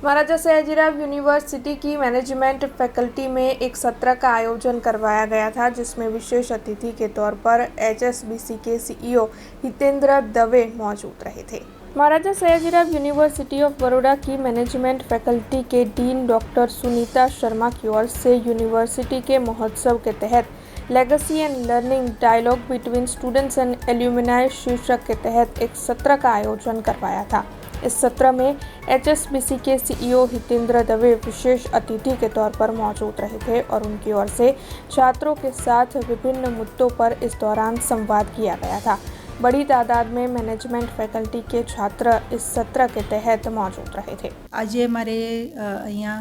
महाराजा Sayajirao university की management faculty में एक सत्र का आयोजन करवाया गया था, जिसमें विशेष अतिथि के तौर पर एचएसबीसी के सीईओ हितेंद्र दवे मौजूद रहे थे। महाराजा सयाजीराव यूनिवर्सिटी ऑफ बड़ौदा की मैनेजमेंट फैकल्टी के डीन डॉक्टर सुनीता शर्मा की ओर से यूनिवर्सिटी के महोत्सव के तहत legacy and learning dialogue between students and alumni शीर्षक के तहत एक सत्र का आयोजन करवाया था। इस सत्र में एचएसबीसी के सीईओ हितेंद्र दवे विशेष अतिथि के तौर पर मौजूद रहे थे और उनकी ओर से छात्रों के साथ विभिन्न मुद्दों पर इस दौरान संवाद किया गया था। बड़ी तादाद में मैनेजमेंट फैकल्टी के छात्र इस सत्र के तहत मौजूद रहे थे। आज मारे अहींया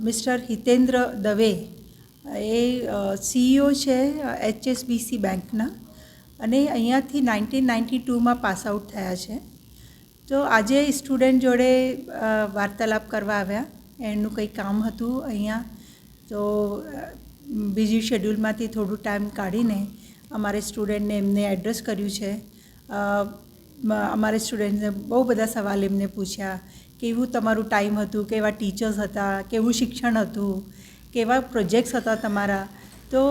mister Hitendra Dave a CEO है एचएसबीसी बैंकना अने अहींयाथी 1992 में पास आउट थया छे। तो आज स्टूडेंट जोड़े वार्तालाप करवा आव्या, एनु कई काम हतुं अहींया, तो बीजी शेड्यूलमांथी थोड़ुं टाइम काढीने अमारे स्टूडेंट ने एमने एड्रेस कर्युं छे। अमारे स्टूडेंट ने बहु बधा सवाल एमने पूछ्या, केवुं तमारुं टाइम हतुं, केवा टीचर्स हता, केवुं शिक्षण हतुं, केवा प्रोजेक्ट्स हता तमारा। तो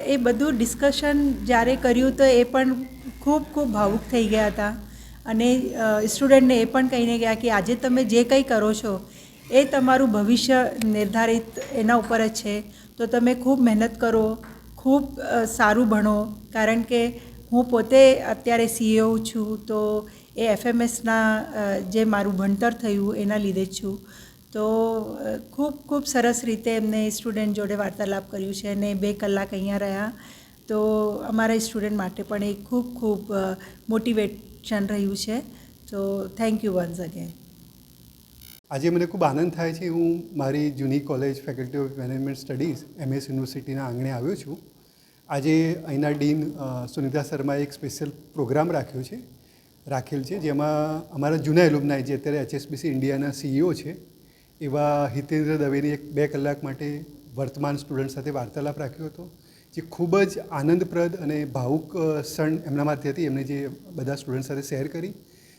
ए बधुं डिस्कशन ज्यारे कर्युं तो ए पण खूब खूब भावुक थई गया हता અને સ્ટુડન્ટને એ પણ કહીને ગયા કે આજે તમે જે કંઈ કરો છો એ તમારું ભવિષ્ય નિર્ધારિત એના ઉપર જ છે, તો તમે ખૂબ મહેનત કરો, ખૂબ સારું ભણો, કારણ કે હું પોતે અત્યારે સીઈઓ છું, તો એ એફએમએસના જે મારું ભણતર થયું એના લીધે જ છું। તો ખૂબ ખૂબ સરસ રીતે એમને સ્ટુડન્ટ જોડે વાર્તાલાપ કર્યું છે અને 2 કલાક અહીંયા રહ્યા, તો અમારા સ્ટુડન્ટ માટે પણ એ ખૂબ ખૂબ મોટિવેશન રહ્યું છે। તો થેન્ક યુ વન્સ અગેન। આજે મને ખૂબ આનંદ થાય છે, હું મારી જૂની college faculty of management studies MS યુનિવર્સિટીના આંગણે આવ્યો છું। આજે અહીંના ડીન સુનિતા શર્માએ એક સ્પેશિયલ પ્રોગ્રામ રાખેલ છે, જેમાં અમારા જૂના એલ્યુમનાઈ જે અત્યારે એચએસબીસી ઇન્ડિયાના સીઈઓ છે એવા હિતેન્દ્ર દવેની એક 2 કલાક માટે વર્તમાન સ્ટુડન્ટ સાથે વાર્તાલાપ રાખ્યો હતો, જે ખૂબ જ આનંદપ્રદ અને ભાવુક ક્ષણ એમના માટે હતી। એમને જે બધા સ્ટુડન્ટ સાથે શેર કરી,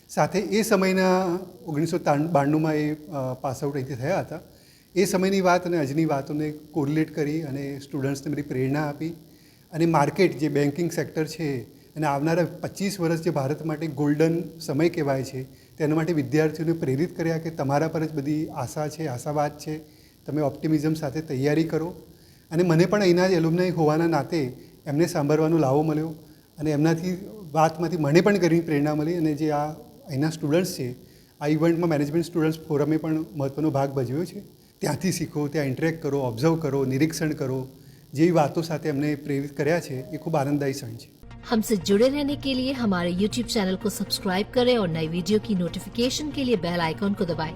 સાથે એ સમયના 1992માં એ પાસ આઉટ અહીંથી થયા હતા, એ સમયની વાત અને આજની વાતોને કોરિલેટ કરી અને સ્ટુડન્ટ્સને બધી પ્રેરણા આપી અને માર્કેટ જે બેન્કિંગ સેક્ટર છે અને આવનારા 25 વર્ષ જે ભારત માટે ગોલ્ડન સમય કહેવાય છે, તેના માટે વિદ્યાર્થીઓને પ્રેરિત કર્યા કે તમારા પર જ બધી આશા છે, આશાવાદ છે, તમે ઓપ્ટિમિઝમ સાથે તૈયારી કરો। અને મને પણ અહીંના એલ્યુમનાઈ હોવાના નાતે એમને સાંભળવાનો લાવો મળ્યો અને એમનાથી વાતમાંથી મને પણ ઘણી પ્રેરણા મળી। અને જે આ અહીંના સ્ટુડન્ટ્સ છે, આ ઇવેન્ટમાં મેનેજમેન્ટ સ્ટુડન્ટ્સ ફોરમે પણ મહત્ત્વનો ભાગ ભજવ્યો છે। ત્યાંથી શીખો, ત્યાં ઇન્ટરેક્ટ કરો, ઓબ્ઝર્વ કરો, નિરીક્ષણ કરો, જેવી વાતો સાથે એમને પ્રેરિત કર્યા છે, એ ખૂબ આનંદદાયી ક્ષણ છે। हमसे जुड़े रहने के लिए हमारे YouTube चैनल को सब्सक्राइब करें और नई वीडियो की नोटिफिकेशन के लिए बेल आइकॉन को दबाएं।